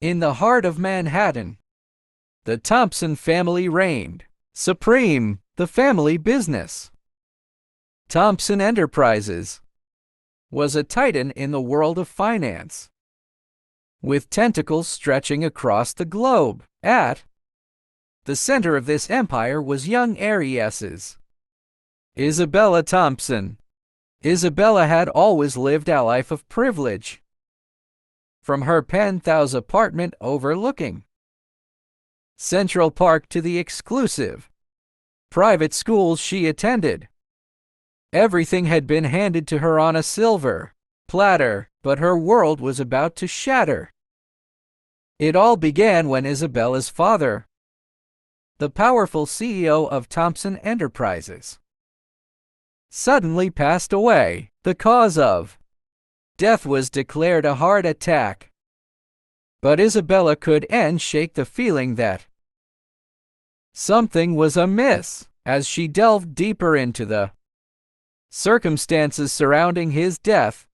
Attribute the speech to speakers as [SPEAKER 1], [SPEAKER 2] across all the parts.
[SPEAKER 1] In the heart of Manhattan, the Thompson family reigned supreme, the family business. Thompson Enterprises was a titan in the world of finance, with tentacles stretching across the globe. At the center of this empire was young heiress, Isabella Thompson. Isabella had always lived a life of privilege. From her penthouse apartment overlooking Central Park to the exclusive private schools she attended, everything had been handed to her on a silver platter, but her world was about to shatter. It all began when Isabella's father, the powerful CEO of Thompson Enterprises, suddenly passed away. The cause of death was declared a heart attack. But Isabella couldn't shake the feeling that something was amiss. As she delved deeper into the circumstances surrounding his death,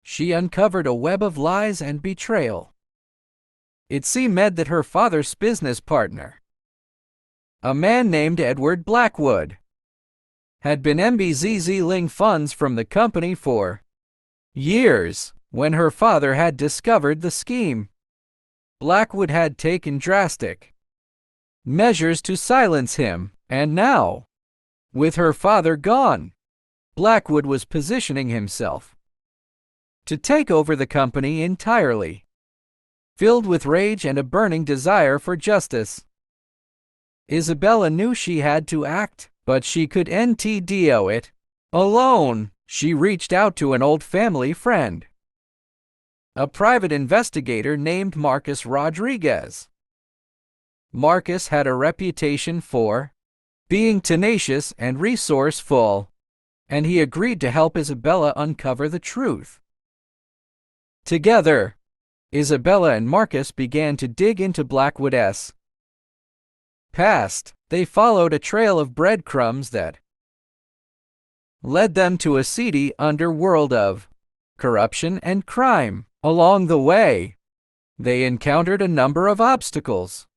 [SPEAKER 1] she uncovered a web of lies and betrayal. It seemed that her father's business partner, a man named Edward Blackwood, had been embezzling funds from the company for years. When her father had discovered the scheme, Blackwood had taken drastic measures to silence him, and now, with her father gone, Blackwood was positioning himself to take over the company entirely. Filled with rage and a burning desire for justice, Isabella knew she had to act, but she couldn't do it alone. She reached out to an old family friend, a private investigator named Marcus Rodriguez. Marcus had a reputation for being tenacious and resourceful, and he agreed to help Isabella uncover the truth. Together, Isabella and Marcus began to dig into Blackwood's past. They followed a trail of breadcrumbs that led them to a seedy underworld of corruption and crime. Along the way, they encountered a number of obstacles,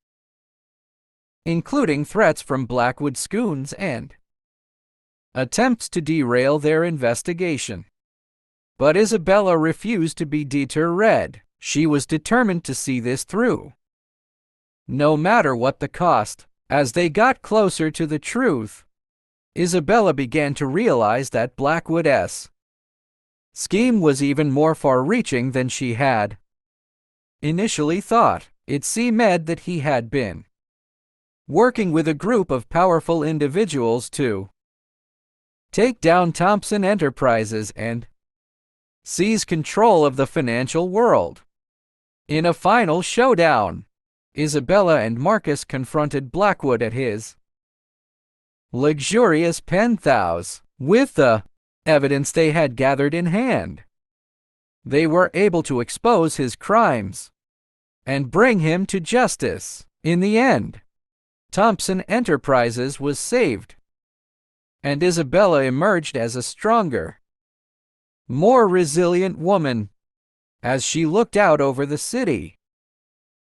[SPEAKER 1] including threats from Blackwood's goons and attempts to derail their investigation. But Isabella refused to be deterred. She was determined to see this through, no matter what the cost. As they got closer to the truth, Isabella began to realize that Blackwood's scheme was even more far-reaching than she had initially thought. It seemed that he had been working with a group of powerful individuals to take down Thompson Enterprises and seize control of the financial world. In a final showdown, Isabella and Marcus confronted Blackwood at his luxurious penthouse. With the evidence they had gathered in hand, they were able to expose his crimes and bring him to justice. In the end, Thompson Enterprises was saved, and Isabella emerged as a stronger, more resilient woman. As she looked out over the city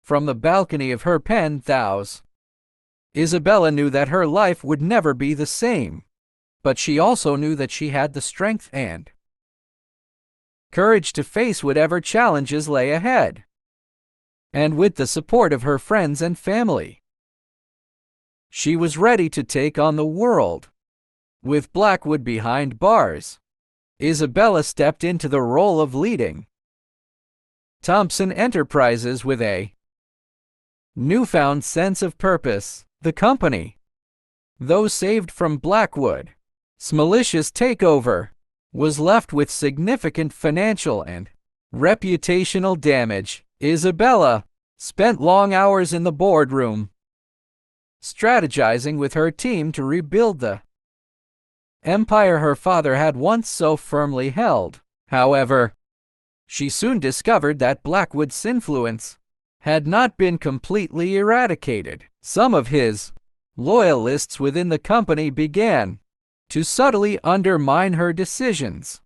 [SPEAKER 1] from the balcony of her penthouse, Isabella knew that her life would never be the same, but she also knew that she had the strength and courage to face whatever challenges lay ahead. And with the support of her friends and family, she was ready to take on the world. With Blackwood behind bars, Isabella stepped into the role of leading Thompson Enterprises with a newfound sense of purpose. The company, though saved from Blackwood's malicious takeover, was left with significant financial and reputational damage. Isabella spent long hours in the boardroom, strategizing with her team to rebuild the empire her father had once so firmly held. However, she soon discovered that Blackwood's influence had not been completely eradicated. Some of his loyalists within the company began to subtly undermine her decisions,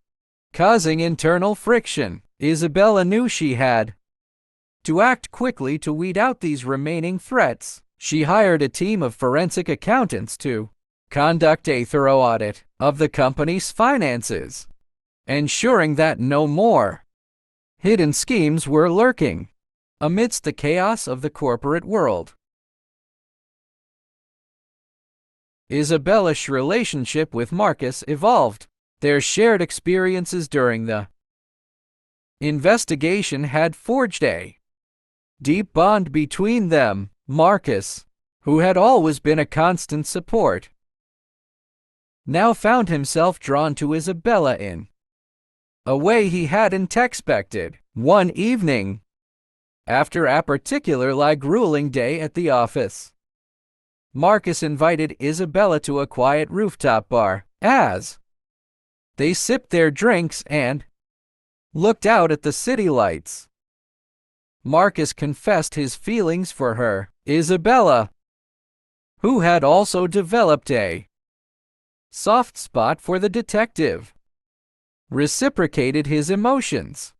[SPEAKER 1] causing internal friction. Isabella knew she had To act quickly to weed out these remaining threats, she hired a team of forensic accountants to conduct a thorough audit of the company's finances, ensuring that no more hidden schemes were lurking amidst the chaos of the corporate world. Isabella's relationship with Marcus evolved. Their shared experiences during the investigation had forged a deep bond between them. Marcus, who had always been a constant support, now found himself drawn to Isabella in a way he hadn't expected. One evening, after a particularly grueling day at the office, Marcus invited Isabella to a quiet rooftop bar. As they sipped their drinks and looked out at the city lights, Marcus confessed his feelings for her. Isabella, who had also developed a soft spot for the detective, reciprocated his emotions.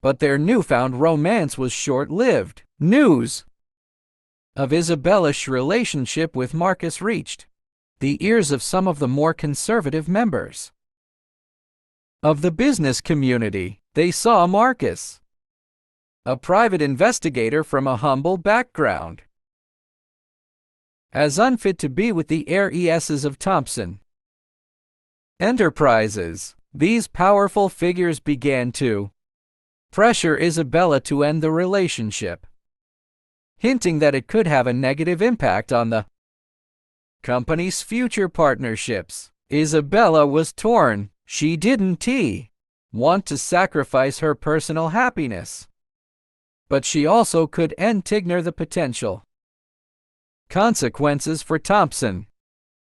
[SPEAKER 1] But their newfound romance was short-lived. News of Isabella's relationship with Marcus reached the ears of some of the more conservative members of the business community. They saw Marcus, a private investigator from a humble background, as unfit to be with the heiresses of Thompson Enterprises. These powerful figures began to pressure Isabella to end the relationship, hinting that it could have a negative impact on the company's future partnerships. Isabella was torn. She didn't want to sacrifice her personal happiness, but she also could ignore the potential consequences for Thompson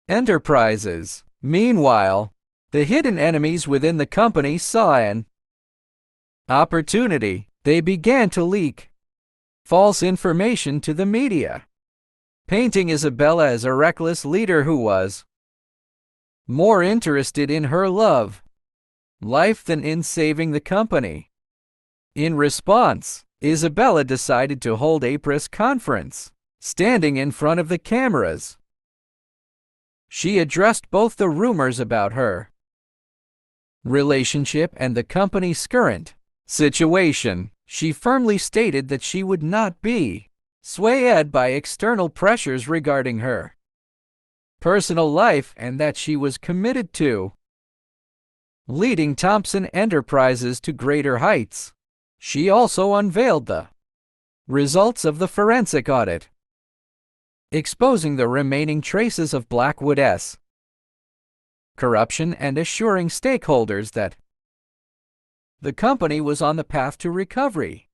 [SPEAKER 1] Enterprises. Meanwhile, the hidden enemies within the company saw an opportunity. They began to leak false information to the media, painting Isabella as a reckless leader who was more interested in her love life than in saving the company. In response, Isabella decided to hold a press conference. Standing in front of the cameras, she addressed both the rumors about her relationship and the company's current situation. She firmly stated that she would not be swayed by external pressures regarding her personal life and that she was committed to leading Thompson Enterprises to greater heights. She also unveiled the results of the forensic audit, exposing the remaining traces of Blackwood's corruption and assuring stakeholders that the company was on the path to recovery.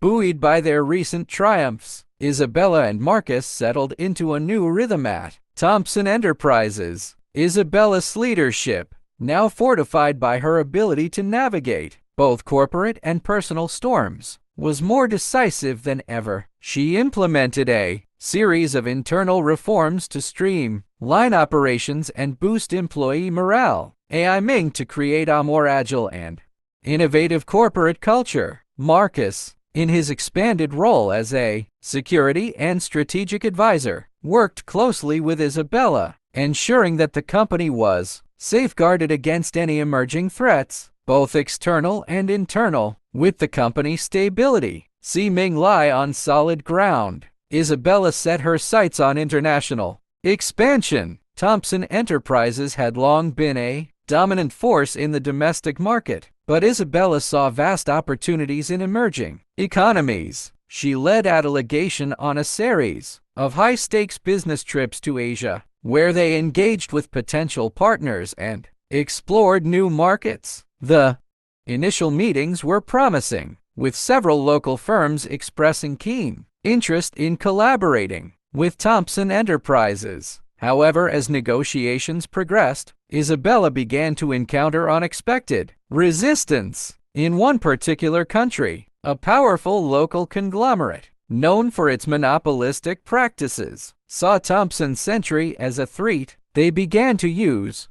[SPEAKER 1] Buoyed by their recent triumphs, Isabella and Marcus settled into a new rhythm at Thompson Enterprises. Isabella's leadership, now fortified by her ability to navigate both corporate and personal storms, was more decisive than ever. She implemented a series of internal reforms to streamline operations and boost employee morale, aiming to create a more agile and innovative corporate culture. Marcus, in his expanded role as a security and strategic advisor, worked closely with Isabella, ensuring that the company was safeguarded against any emerging threats, both external and internal. With the company's stability seeming lie on solid ground, Isabella set her sights on international expansion. Thompson Enterprises had long been a dominant force in the domestic market, but Isabella saw vast opportunities in emerging economies. She led a delegation on a series of high-stakes business trips to Asia, where they engaged with potential partners and explored new markets. The initial meetings were promising, with several local firms expressing keen interest in collaborating with Thompson Enterprises. However, as negotiations progressed, Isabella began to encounter unexpected resistance. In one particular country, a powerful local conglomerate, known for its monopolistic practices, saw Thompson Century as a threat. They began to use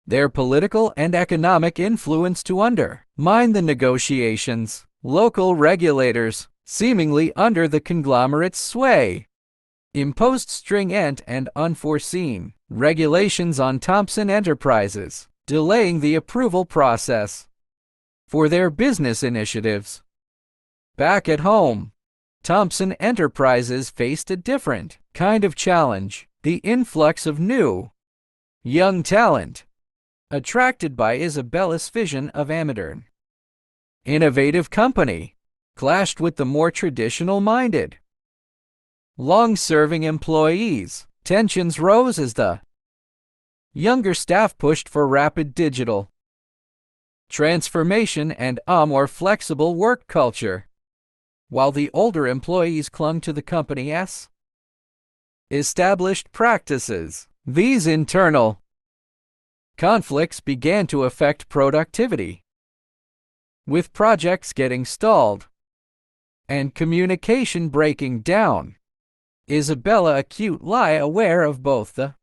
[SPEAKER 1] their political and economic influence to undermine the negotiations. Local regulators, seemingly under the conglomerate's sway, imposed stringent and unforeseen regulations on Thompson Enterprises, delaying the approval process for their business initiatives. Back at home, Thompson Enterprises faced a different kind of challenge: the influx of new, young talent, attracted by Isabella's vision of a modern, innovative company, clashed with the more traditional-minded, long-serving employees. Tensions rose as the younger staff pushed for rapid digital transformation and a more flexible work culture, while the older employees clung to the company's established practices. These internal conflicts began to affect productivity, with projects getting stalled and communication breaking down. Isabella, acutely aware of both the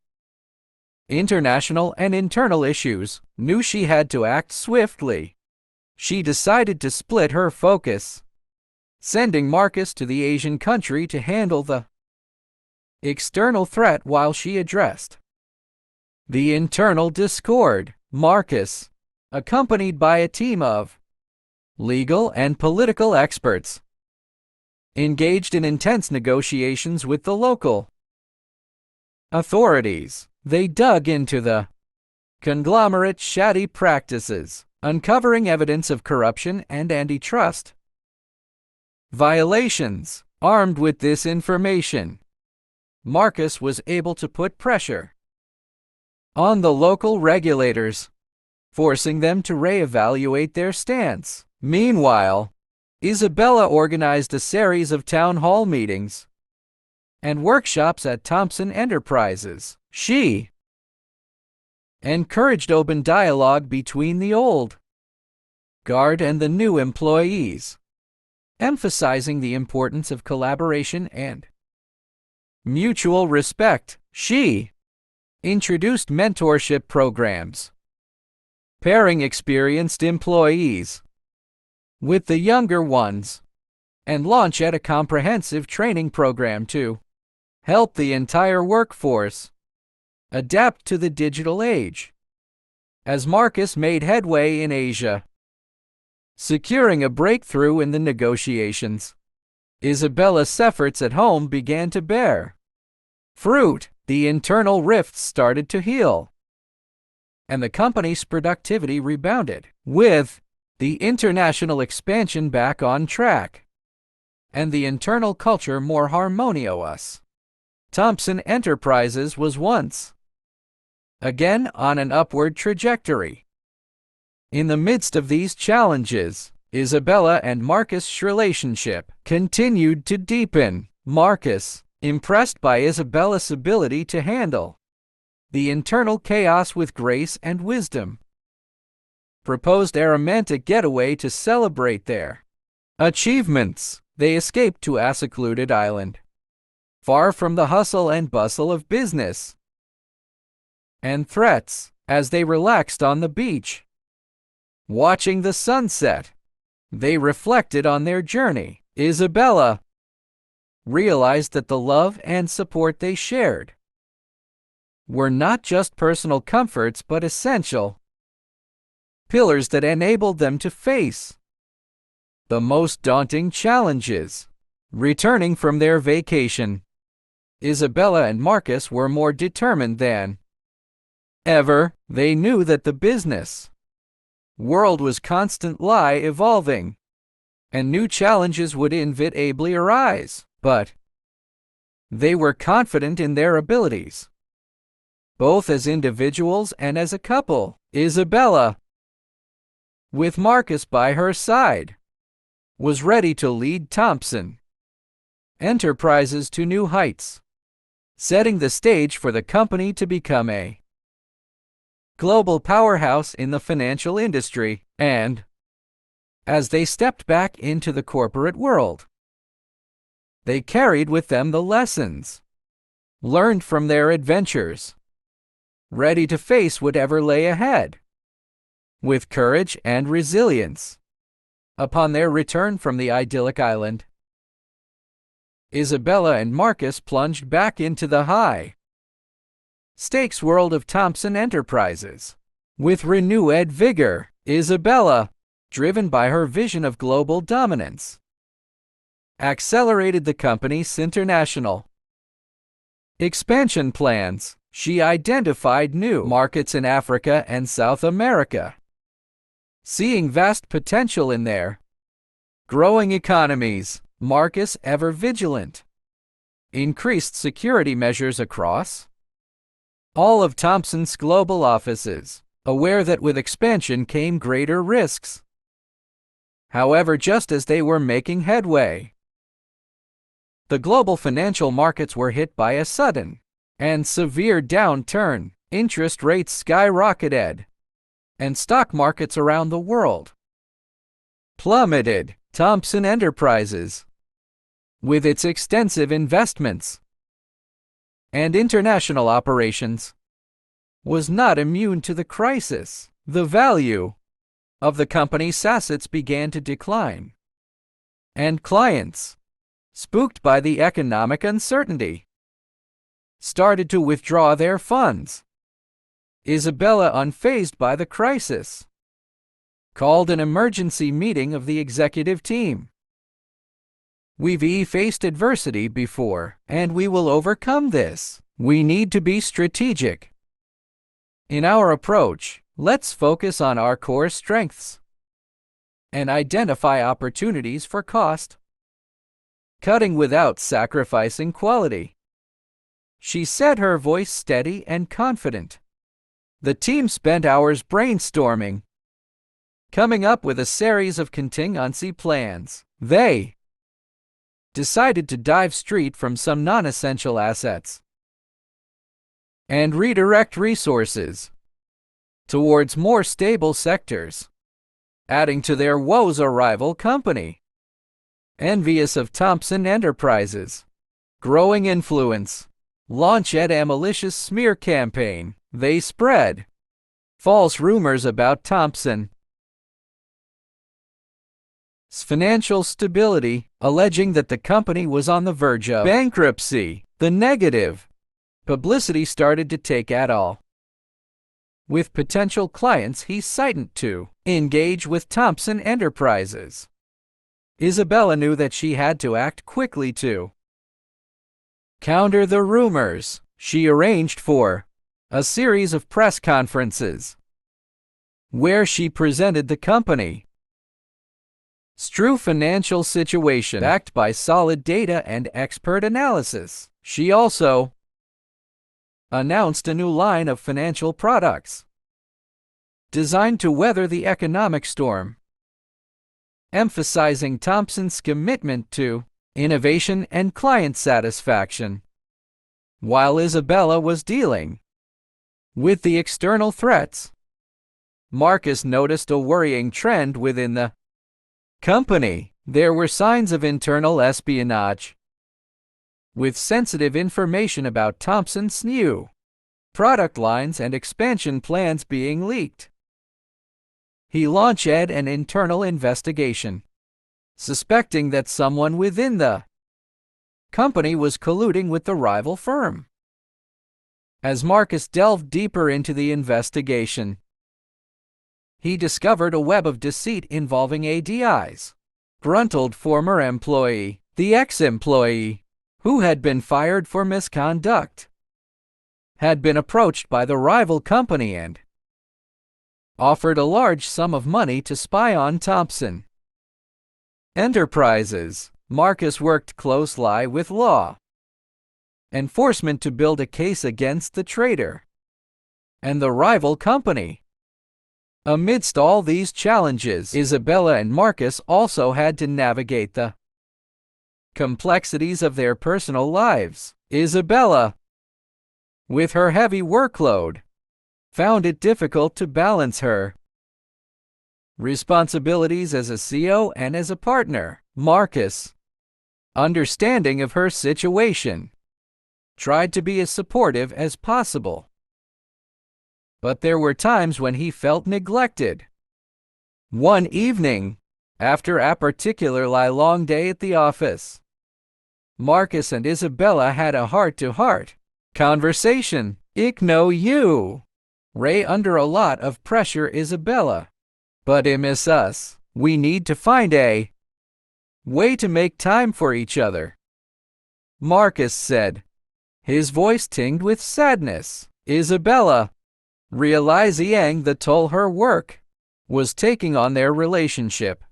[SPEAKER 1] international and internal issues, knew she had to act swiftly. She decided to split her focus, sending Marcus to the Asian country to handle the external threat while she addressed the internal discord. Marcus, accompanied by a team of legal and political experts, engaged in intense negotiations with the local authorities. They dug into the conglomerate's shady practices, uncovering evidence of corruption and antitrust violations. Armed with this information, Marcus was able to put pressure on the local regulators, forcing them to reevaluate their stance. Meanwhile, Isabella organized a series of town hall meetings and workshops at Thompson Enterprises. She encouraged open dialogue between the old guard and the new employees, emphasizing the importance of collaboration and mutual respect. She introduced mentorship programs, pairing experienced employees with the younger ones, and launched a comprehensive training program to help the entire workforce adapt to the digital age. As Marcus made headway in Asia, securing a breakthrough in the negotiations, Isabella's efforts at home began to bear fruit. The internal rifts started to heal, and the company's productivity rebounded, with the international expansion back on track and the internal culture more harmonious. Thompson Enterprises was once again on an upward trajectory. In the midst of these challenges, Isabella and Marcus' relationship continued to deepen. Marcus, impressed by Isabella's ability to handle the internal chaos with grace and wisdom, proposed a romantic getaway to celebrate their achievements. They escaped to a secluded island, far from the hustle and bustle of business and threats. As they relaxed on the beach, watching the sunset, they reflected on their journey. Isabella realized that the love and support they shared were not just personal comforts but essential pillars that enabled them to face the most daunting challenges. Returning from their vacation, Isabella and Marcus were more determined than ever. They knew that the business world was constantly evolving, and new challenges would inevitably arise, but they were confident in their abilities, both as individuals and as a couple. Isabella, with Marcus by her side, was ready to lead Thompson Enterprises to new heights, setting the stage for the company to become a global powerhouse in the financial industry. And as they stepped back into the corporate world, they carried with them the lessons learned from their adventures, ready to face whatever lay ahead with courage and resilience. Upon their return from the idyllic island, Isabella and Marcus plunged back into the high-stakes world of Thompson Enterprises. With renewed vigor, Isabella, driven by her vision of global dominance, accelerated the company's international expansion plans. She identified new markets in Africa and South America, seeing vast potential in their growing economies. Marcus, ever vigilant, increased security measures across all of Thompson's global offices, aware that with expansion came greater risks. However, just as they were making headway, the global financial markets were hit by a sudden and severe downturn. Interest rates skyrocketed, and stock markets around the world plummeted. Thompson Enterprises, with its extensive investments and international operations, was not immune to the crisis. The value of the company's assets began to decline, and clients, spooked by the economic uncertainty, started to withdraw their funds. Isabella, unfazed by the crisis, called an emergency meeting of the executive team. "We've faced adversity before, and we will overcome this. We need to be strategic in our approach. Let's focus on our core strengths and identify opportunities for cost cutting without sacrificing quality." She said, her voice steady and confident. The team spent hours brainstorming, coming up with a series of contingency plans. They decided to dive straight from some non-essential assets and redirect resources towards more stable sectors, adding to their woes a rival company, envious of Thompson Enterprises' growing influence, launched a malicious smear campaign. They spread false rumors about Thompson's financial stability, alleging that the company was on the verge of bankruptcy. The negative publicity started to take at all. With potential clients hesitant to engage with Thompson Enterprises, Isabella knew that she had to act quickly to counter the rumors. She arranged for a series of press conferences where she presented the company's true financial situation, backed by solid data and expert analysis. She also announced a new line of financial products designed to weather the economic storm, emphasizing Thompson's commitment to innovation and client satisfaction. While Isabella was dealing with the external threats, Marcus noticed a worrying trend within the company. There were signs of internal espionage, with sensitive information about Thompson's new product lines and expansion plans being leaked. He launched an internal investigation, suspecting that someone within the company was colluding with the rival firm. As Marcus delved deeper into the investigation, he discovered a web of deceit involving ADI's gruntled former employee. The ex-employee, who had been fired for misconduct, had been approached by the rival company and offered a large sum of money to spy on Thompson Enterprises. Marcus worked closely with law enforcement to build a case against the traitor and the rival company. Amidst all these challenges, Isabella and Marcus also had to navigate the complexities of their personal lives. Isabella, with her heavy workload, found it difficult to balance her responsibilities as a CEO and as a partner. Marcus, understanding of her situation, tried to be as supportive as possible, but there were times when he felt neglected. One evening, after a particularly long day at the office, Marcus and Isabella had a heart-to-heart conversation. "Ich know you. Ray under a lot of pressure, Isabella. But I miss us. We need to find a way to make time for each other," Marcus said, his voice tinged with sadness. Isabella, realizing the toll her work was taking on their relationship,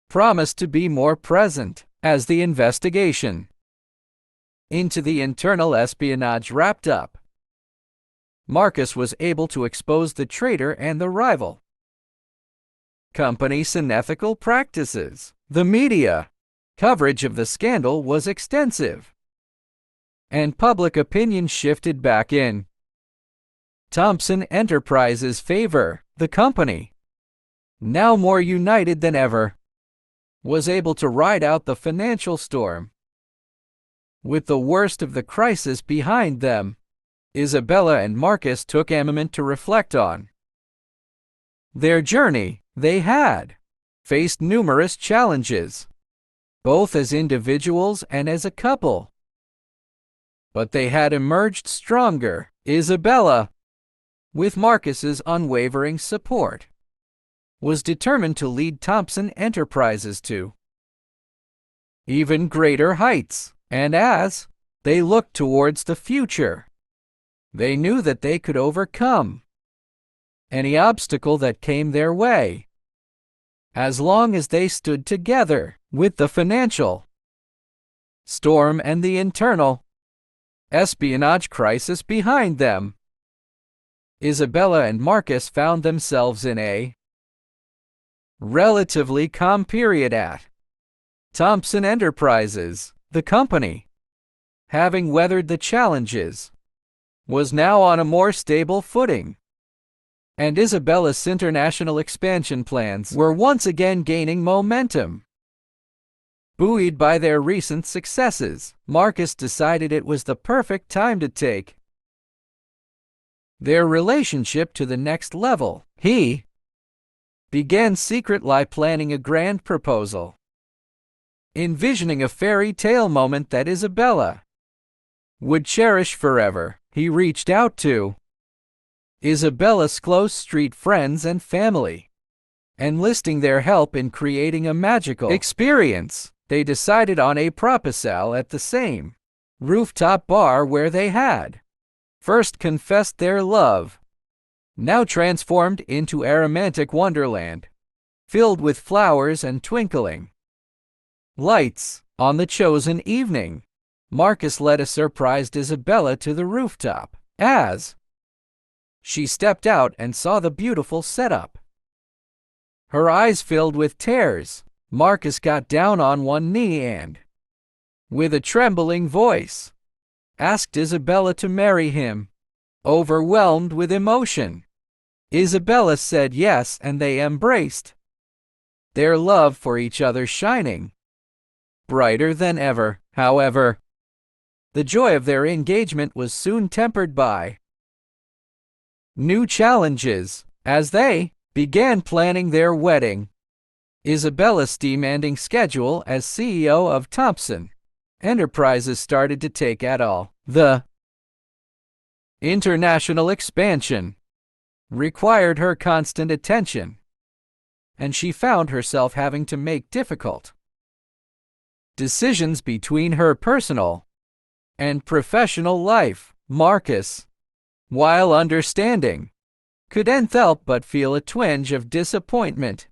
[SPEAKER 1] promised to be more present. As the investigation into the internal espionage wrapped up, Marcus was able to expose the traitor and the rival company's unethical practices. The media coverage of the scandal was extensive, and public opinion shifted back in Thompson Enterprises' favor. The company, now more united than ever, was able to ride out the financial storm. With the worst of the crisis behind them, Isabella and Marcus took a moment to reflect on their journey. They had faced numerous challenges, both as individuals and as a couple, but they had emerged stronger. Isabella, with Marcus's unwavering support, was determined to lead Thompson Enterprises to even greater heights, and as they looked towards the future, they knew that they could overcome any obstacle that came their way, as long as they stood together. With the financial storm and the internal espionage crisis behind them, Isabella and Marcus found themselves in a relatively calm period at Thompson Enterprises. The company, having weathered the challenges, was now on a more stable footing, and Isabella's international expansion plans were once again gaining momentum. Buoyed by their recent successes, Marcus decided it was the perfect time to take their relationship to the next level. He began secretly planning a grand proposal, envisioning a fairy tale moment that Isabella would cherish forever. He reached out to Isabella's close street friends and family, enlisting their help in creating a magical experience. They decided on a proposal at the same rooftop bar where they had first confessed their love, now transformed into a romantic wonderland, filled with flowers and twinkling lights. On the chosen evening, Marcus led a surprised Isabella to the rooftop. As she stepped out and saw the beautiful setup, her eyes filled with tears. Marcus got down on one knee and, with a trembling voice, asked Isabella to marry him. Overwhelmed with emotion, Isabella said yes, and they embraced, their love for each other shining brighter than ever. However, the joy of their engagement was soon tempered by new challenges. As they began planning their wedding, Isabella's demanding schedule as CEO of Thompson Enterprises started to take at all. The international expansion required her constant attention, and she found herself having to make difficult decisions between her personal and professional life. Marcus, while understanding, couldn't help but feel a twinge of disappointment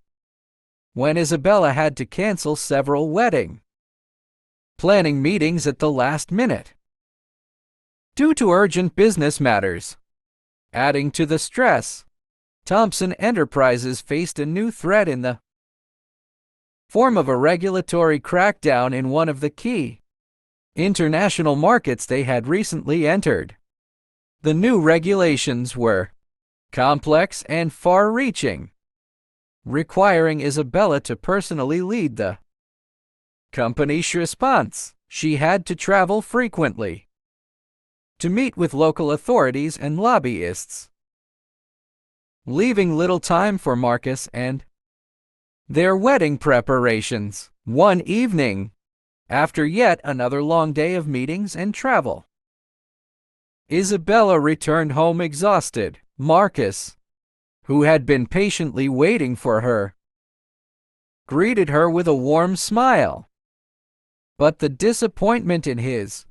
[SPEAKER 1] when Isabella had to cancel several wedding planning meetings at the last minute due to urgent business matters. Adding to the stress, Thompson Enterprises faced a new threat in the form of a regulatory crackdown in one of the key international markets they had recently entered. The new regulations were complex and far-reaching, requiring Isabella to personally lead the company's response. She had to travel frequently to meet with local authorities and lobbyists, leaving little time for Marcus and their wedding preparations. One evening, after yet another long day of meetings and travel. Isabella returned home exhausted. Marcus, who had been patiently waiting for her, greeted her with a warm smile. But the disappointment in his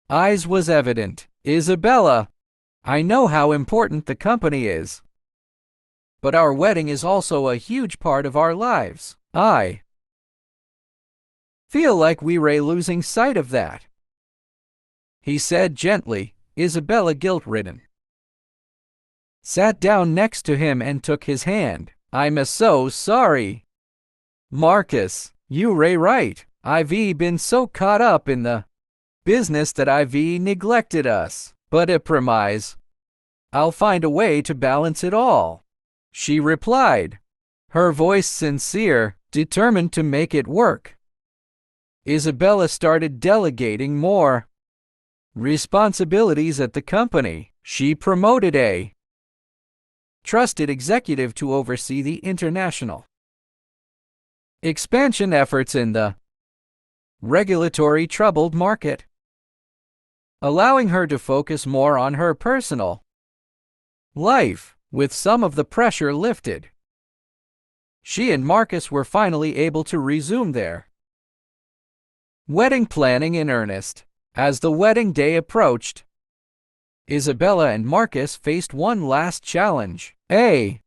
[SPEAKER 1] eyes was evident. Isabella, I know how important the company is, but our wedding is also a huge part of our lives. I feel like we're losing sight of that, he said gently. Isabella, guilt-ridden, sat down next to him and took his hand. I'm so sorry, Marcus. You're right. I've been so caught up in the business that I've neglected us. But I promise, I'll find a way to balance it all, she replied, her voice sincere, determined to make it work. Isabella started delegating more responsibilities at the company. She promoted a trusted executive to oversee the international expansion efforts in the regulatory troubled market, allowing her to focus more on her personal life. With some of the pressure lifted, she and Marcus were finally able to resume their wedding planning in earnest. As the wedding day approached, Isabella and Marcus faced one last challenge. A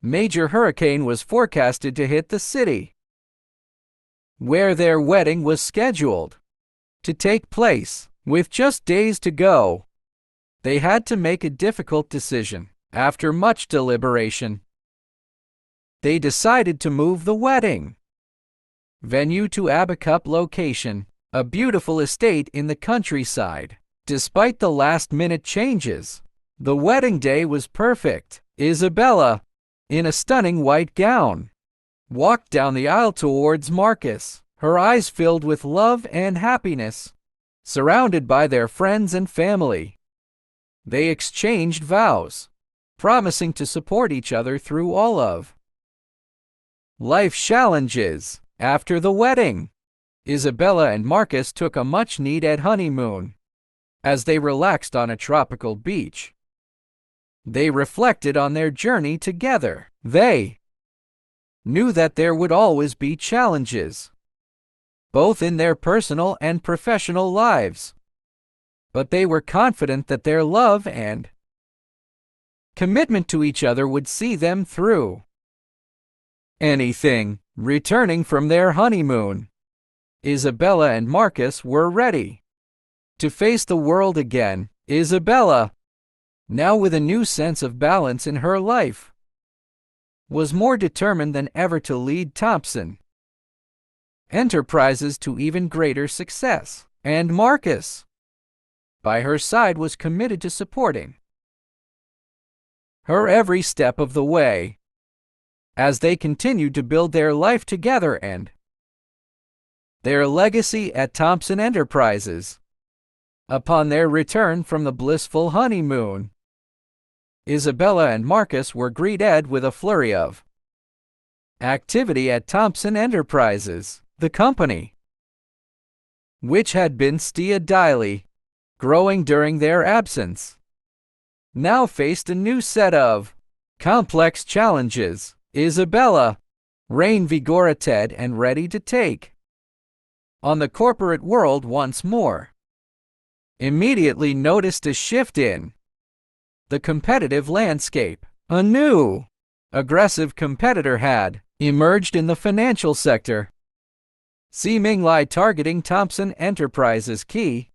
[SPEAKER 1] major hurricane was forecasted to hit the city where their wedding was scheduled to take place. With just days to go, they had to make a difficult decision. After much deliberation, they decided to move the wedding venue to Abacup location, a beautiful estate in the countryside. Despite the last-minute changes, the wedding day was perfect. Isabella, in a stunning white gown, walked down the aisle towards Marcus, her eyes filled with love and happiness. Surrounded by their friends and family, they exchanged vows, promising to support each other through all of life's challenges. After the wedding, Isabella and Marcus took a much-needed honeymoon. As they relaxed on a tropical beach, they reflected on their journey together. They knew that there would always be challenges, both in their personal and professional lives, but they were confident that their love and commitment to each other would see them through anything. Returning from their honeymoon, Isabella and Marcus were ready to face the world again. Isabella, now with a new sense of balance in her life, was more determined than ever to lead Thompson Enterprises to even greater success, and Marcus, by her side, was committed to supporting her every step of the way as they continued to build their life together and their legacy at Thompson Enterprises. Upon their return from the blissful honeymoon, Isabella and Marcus were greeted with a flurry of activity at Thompson Enterprises. The company, which had been steadily growing during their absence, now faced a new set of complex challenges. Isabella, reinvigorated and ready to take on the corporate world once more, immediately noticed a shift in the competitive landscape. A new, aggressive competitor had emerged in the financial sector, seemingly targeting Thompson Enterprises' key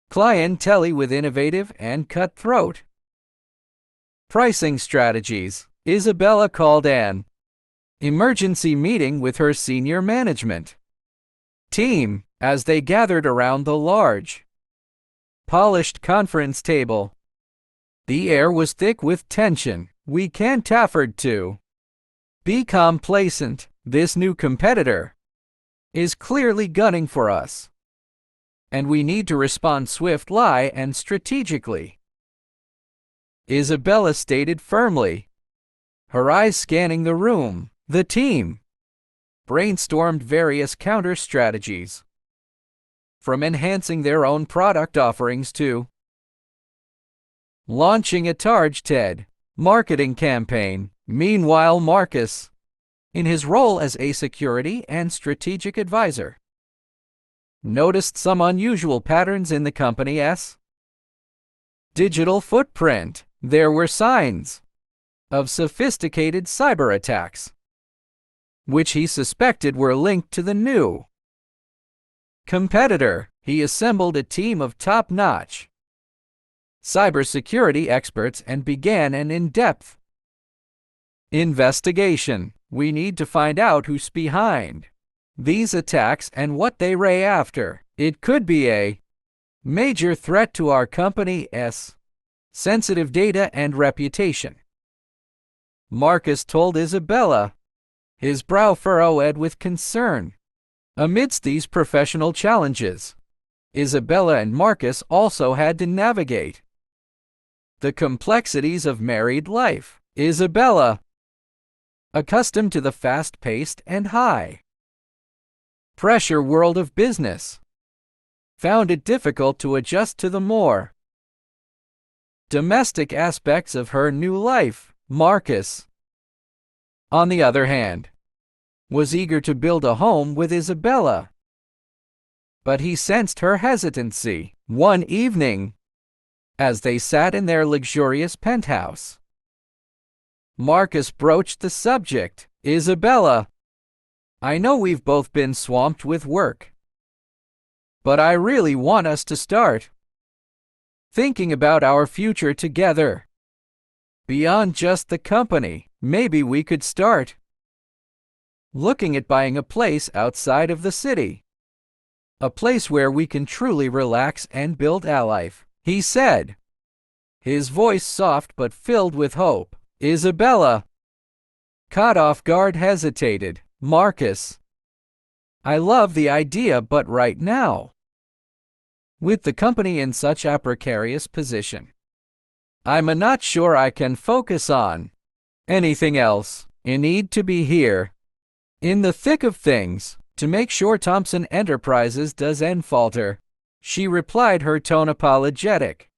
[SPEAKER 1] clientele with innovative and cutthroat pricing strategies. Isabella called an emergency meeting with her senior management team as they gathered around the large, polished conference table. The air was thick with tension. We can't afford to be complacent. This new competitor is clearly gunning for us, and we need to respond swiftly and strategically, Isabella stated firmly, her eyes scanning the room. The team brainstormed various counter strategies, from enhancing their own product offerings to launching a targeted marketing campaign. Meanwhile, Marcus, in his role as a security and strategic advisor, noticed some unusual patterns in the company's digital footprint. There were signs of sophisticated cyber attacks, which he suspected were linked to the new competitor. He assembled a team of top-notch cybersecurity experts and began an in-depth investigation. We need to find out who's behind these attacks and what they ray after. It could be a major threat to our company's sensitive data and reputation, Marcus told Isabella, his brow furrowed with concern. Amidst these professional challenges, Isabella and Marcus also had to navigate the complexities of married life. Isabella, accustomed to the fast-paced and high-pressure world of business, found it difficult to adjust to the more domestic aspects of her new life. Marcus, on the other hand, was eager to build a home with Isabella, but he sensed her hesitancy. One evening, as they sat in their luxurious penthouse, Marcus broached the subject. Isabella, I know we've both been swamped with work, but I really want us to start thinking about our future together. Beyond just the company, maybe we could start looking at buying a place outside of the city. A place where we can truly relax and build a life, he said, his voice soft but filled with hope. Isabella, caught off guard, hesitated. Marcus, I love the idea, but right now, with the company in such a precarious position, I'm not sure I can focus on anything else. I need to be here, in the thick of things, to make sure Thompson Enterprises doesn't falter. She replied, her tone apologetic.